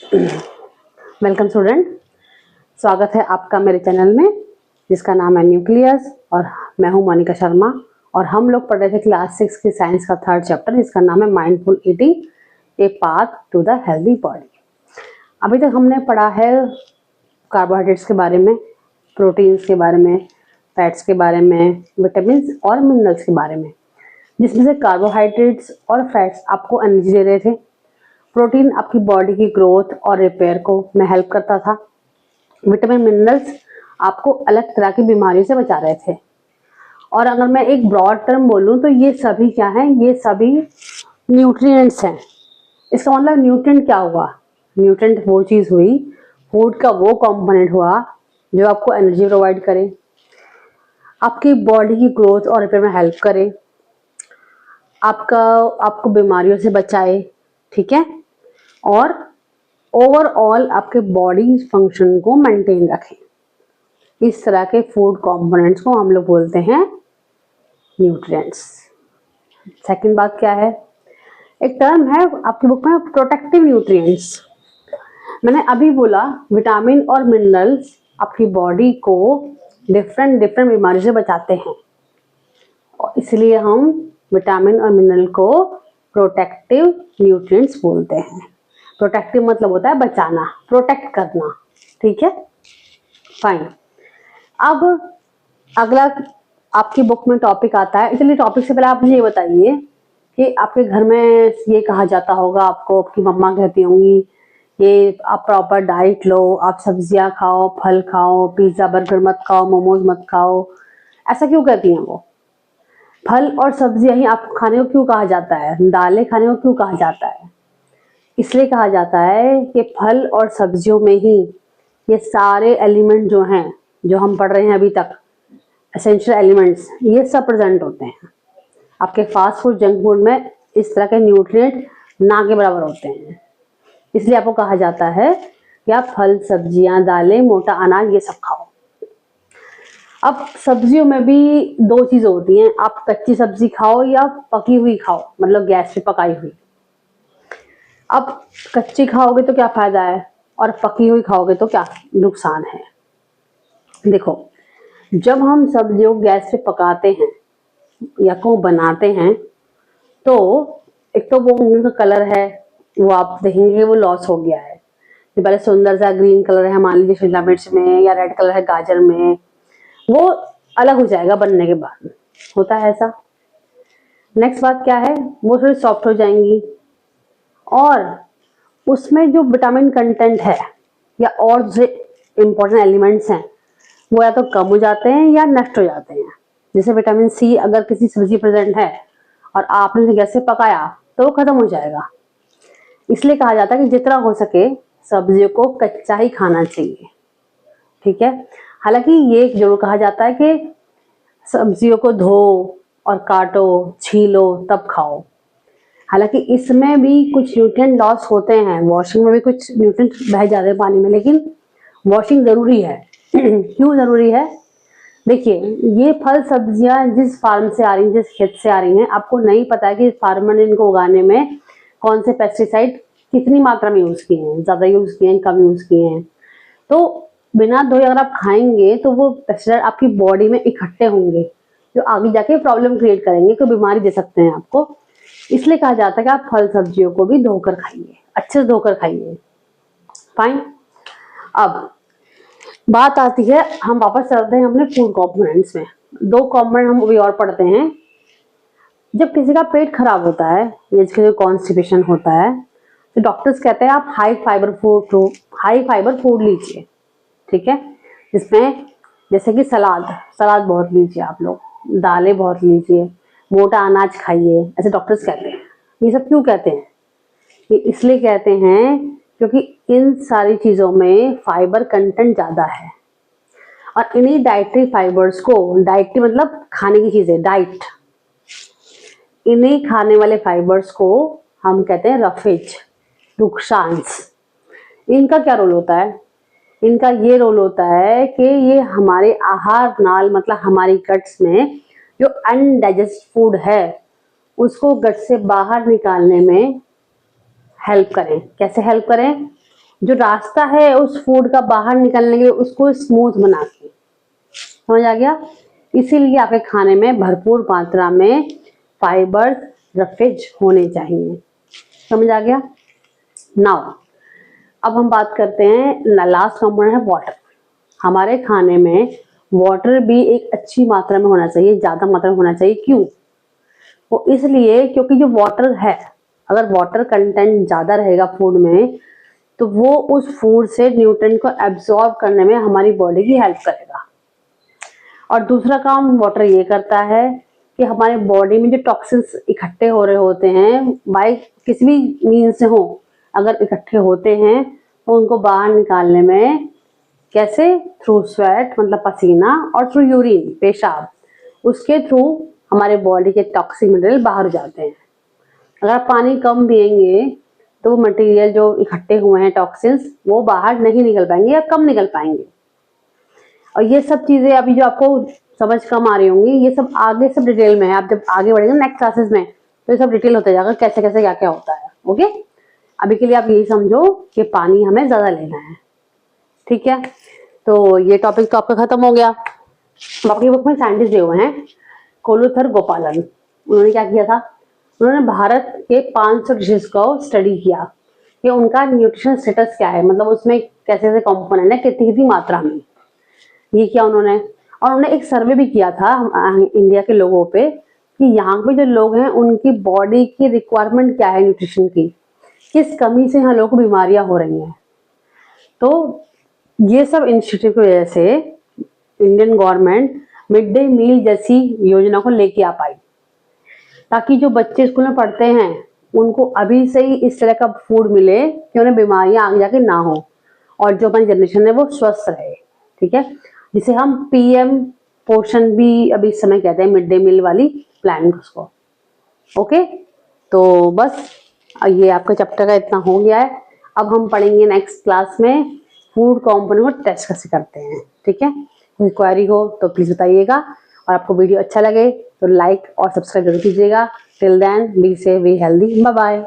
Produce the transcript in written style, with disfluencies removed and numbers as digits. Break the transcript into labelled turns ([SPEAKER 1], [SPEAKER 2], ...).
[SPEAKER 1] Welcome student, स्वागत है आपका मेरे चैनल में जिसका नाम है न्यूक्लियस और मैं हूं मोनिका शर्मा। और हम लोग पढ़ रहे थे क्लास 6 की साइंस का 3rd चैप्टर जिसका नाम है mindful eating, a path to the healthy body. अभी तक हमने पढ़ा है कार्बोहाइड्रेट्स के बारे में, प्रोटीन्स के बारे में, फैट्स के बारे में, विटामिन और मिनरल्स के बारे में, जिसमें से कार्बोहाइड्रेट्स और फैट्स आपको एनर्जी दे रहे थे। प्रोटीन आपकी बॉडी की ग्रोथ और रिपेयर को में हेल्प करता था। विटामिन मिनरल्स आपको अलग तरह की बीमारियों से बचा रहे थे। और अगर मैं एक ब्रॉड टर्म बोलूं तो ये सभी क्या हैं? ये सभी न्यूट्रिएंट्स हैं। इसका मतलब न्यूट्रिएंट क्या हुआ? न्यूट्रिएंट वो चीज़ हुई, फूड का वो कंपोनेंट हुआ जो आपको एनर्जी प्रोवाइड करे, आपकी बॉडी की ग्रोथ और रिपेयर में हेल्प करे, आपको बीमारियों से बचाए, ठीक है, और ओवरऑल आपके बॉडी फंक्शन को मेंटेन रखें। इस तरह के फूड कंपोनेंट्स को हम लोग बोलते हैं न्यूट्रिएंट्स। सेकंड बात क्या है? एक टर्म है आपकी बुक में, प्रोटेक्टिव न्यूट्रिएंट्स। मैंने अभी बोला विटामिन और मिनरल्स आपकी बॉडी को डिफरेंट बीमारियों से बचाते हैं, और इसलिए हम विटामिन और मिनरल को प्रोटेक्टिव न्यूट्रिएंट्स बोलते हैं। प्रोटेक्टिव मतलब होता है बचाना, प्रोटेक्ट करना, ठीक है, फाइन। अब अगला आपकी बुक में टॉपिक आता है, इसलिए टॉपिक से पहले आप मुझे ये बताइए कि आपके घर में ये कहा जाता होगा, आपको आपकी मम्मा कहती होंगी ये आप प्रॉपर डाइट लो, आप सब्जियां खाओ, फल खाओ, पिज्जा बर्गर मत खाओ, मोमोज मत खाओ। ऐसा क्यों कहती हैं वो? फल और सब्जियां ही आपको खाने को क्यों कहा जाता है? दालें खाने को क्यों कहा जाता है? इसलिए कहा जाता है कि फल और सब्जियों में ही ये सारे एलिमेंट जो हैं, जो हम पढ़ रहे हैं अभी तक, एसेंशियल एलिमेंट्स, ये सब प्रेजेंट होते हैं। आपके फास्ट फूड, जंक फूड में इस तरह के न्यूट्रिएंट ना के बराबर होते हैं। इसलिए आपको कहा जाता है कि आप फल, सब्जियां, दालें, मोटा अनाज ये सब खाओ। अब सब्जियों में भी दो चीजें होती हैं, आप कच्ची सब्जी खाओ या पकी हुई खाओ, मतलब गैस पे पकाई हुई। अब कच्ची खाओगे तो क्या फायदा है, और पकी हुई खाओगे तो क्या नुकसान है? देखो, जब हम सब्जियों को गैस पे पकाते हैं या को बनाते हैं तो एक तो वो उनका कलर है वो आप देखेंगे वो लॉस हो गया है। जो पहले सुंदर सा ग्रीन कलर है, मान लीजिए शिमला मिर्च में, या रेड कलर है गाजर में, वो अलग हो जाएगा बनने के बाद, होता है ऐसा। नेक्स्ट बात क्या है? वो थोड़ी सॉफ्ट हो जाएंगी और उसमें जो विटामिन कंटेंट है या और जो इम्पोर्टेंट एलिमेंट्स हैं वो या तो कम हो जाते हैं या नष्ट हो जाते हैं। जैसे विटामिन सी अगर किसी सब्जी प्रेजेंट है और आपने उसे गैस से पकाया तो वो खत्म हो जाएगा। इसलिए कहा जाता है कि जितना हो सके सब्जियों को कच्चा ही खाना चाहिए, ठीक है। हालांकि ये जरूर कहा जाता है कि सब्जियों को धो और काटो, छीलो तब खाओ। हालांकि इसमें भी कुछ न्यूट्रिएंट लॉस होते हैं, वॉशिंग में भी कुछ न्यूट्रिएंट बह जाते हैं पानी में, लेकिन वॉशिंग जरूरी है। क्यों जरूरी है? देखिए, ये फल सब्जियां जिस फार्म से आ रही हैं, जिस खेत से आ रही हैं, आपको नहीं पता है कि फार्मर ने इनको उगाने में कौन से पेस्टिसाइड कितनी मात्रा में यूज किए हैं, ज्यादा यूज किए हैं, कम यूज किए हैं। तो बिना धोए अगर आप खाएंगे तो वो पेस्टिसाइड आपकी बॉडी में इकट्ठे होंगे जो आगे जाके प्रॉब्लम क्रिएट करेंगे, कोई बीमारी दे सकते हैं आपको। इसलिए कहा जाता है कि आप फल सब्जियों को भी धोकर खाइए, अच्छे से धोकर खाइए, फाइन। अब बात आती है, हम वापस चलते हैं अपने फूड कंपोनेंट्स में। दो कंपोनेंट हम अभी और पढ़ते हैं। जब किसी का पेट खराब होता है या किसी को कॉन्स्टिपेशन होता है तो डॉक्टर्स कहते हैं आप हाई फाइबर फूड लीजिए, ठीक है। जिसमें जैसे कि सलाद बहुत लीजिए, आप लोग दालें बहुत लीजिए, मोटा अनाज खाइए, ऐसे डॉक्टर्स कहते हैं। ये सब क्यों कहते हैं? ये इसलिए कहते हैं क्योंकि इन सारी चीजों में फाइबर कंटेंट ज्यादा है, और इन्हीं डाइटरी फाइबर्स को, डाइटरी मतलब खाने की चीजें, डाइट, इन्हीं खाने वाले फाइबर्स को हम कहते हैं रफेज, रुक्षांश। इनका क्या रोल होता है? इनका ये रोल होता है कि ये हमारे आहार नाल, मतलब हमारी गट्स में जो अनडाइजेस्ट फूड है उसको गट से बाहर निकालने में हेल्प करें। कैसे हेल्प करें? जो रास्ता है उस फूड का बाहर निकलने के लिए उसको स्मूथ बना के, समझ आ गया। इसीलिए आपके खाने में भरपूर मात्रा में फाइबर रफेज होने चाहिए, समझ आ गया। नाउ अब हम बात करते हैं, लास्ट कंपोनेंट है वाटर। हमारे खाने में वाटर भी एक अच्छी मात्रा में होना चाहिए, ज्यादा मात्रा में होना चाहिए। क्यों? वो इसलिए क्योंकि जो वाटर है, अगर वाटर कंटेंट ज्यादा रहेगा फूड में तो वो उस फूड से न्यूट्रिएंट को एब्जॉर्ब करने में हमारी बॉडी की हेल्प करेगा। और दूसरा काम वाटर ये करता है कि हमारे बॉडी में जो टॉक्सिन्स इकट्ठे हो रहे होते हैं, बाय किसी भी मीन से हो, अगर इकट्ठे होते हैं तो उनको बाहर निकालने में कैसे? थ्रू स्वेट मतलब पसीना, और थ्रू यूरिन पेशाब, उसके थ्रू हमारे बॉडी के टॉक्सिक मटेरियल बाहर हो जाते हैं। अगर आप पानी कम पिएंगे तो मटेरियल जो इकट्ठे हुए हैं टॉक्सिन्स वो बाहर नहीं निकल पाएंगे या कम निकल पाएंगे। और ये सब चीजें अभी जो आपको समझ कम आ रही होंगी, ये सब आगे सब डिटेल में है। आप जब आगे बढ़ेंगे नेक्स्ट क्लासेस में तो ये सब डिटेल होता जाएगा, कैसे कैसे क्या क्या होता है। ओके, अभी के लिए आप यही समझो कि पानी हमें ज्यादा लेना है, ठीक है। तो ये टॉपिक तो आपका खत्म हो गया। आपकी बुक में साइंटिस्ट दिए हुए हैं कोलुथर गोपालन। उन्होंने क्या किया था? उन्होंने भारत के 500 डिशेस को स्टडी किया कि उनका न्यूट्रिशन स्टेटस क्या है, मतलब उसमें कैसे कैसे कंपोनेंट है, कितनी कितनी मात्रा में। ये किया उन्होंने। और उन्होंने एक सर्वे भी किया था इंडिया के लोगों पे कि यहाँ पे जो लोग हैं उनकी बॉडी की रिक्वायरमेंट क्या है न्यूट्रिशन की, किस कमी से यहाँ लोगों को बीमारियां हो रही हैं। तो ये सब इनिशिएटिव की वजह से Indian government mid day meal जैसी योजना को लेके आ पाई, ताकि जो बच्चे स्कूल में पढ़ते हैं उनको अभी से ही इस तरह का फूड मिले कि उन्हें बीमारियां आगे जाके ना हो, और जो हमारी जनरेशन है वो स्वस्थ रहे, ठीक है। जिसे हम पीएम पोषण भी अभी इस समय कहते हैं, मिड डे मील वाली प्लान उसको। ओके, तो बस ये आपका चैप्टर का इतना हो गया है। अब हम पढ़ेंगे नेक्स्ट क्लास में फूड कंपोनेंट को टेस्ट कैसे करते हैं, ठीक है। कोई क्वेरी हो तो प्लीज बताइएगा, और आपको वीडियो अच्छा लगे तो लाइक और सब्सक्राइब जरूर कीजिएगा। Till then be safe, be healthy, bye bye.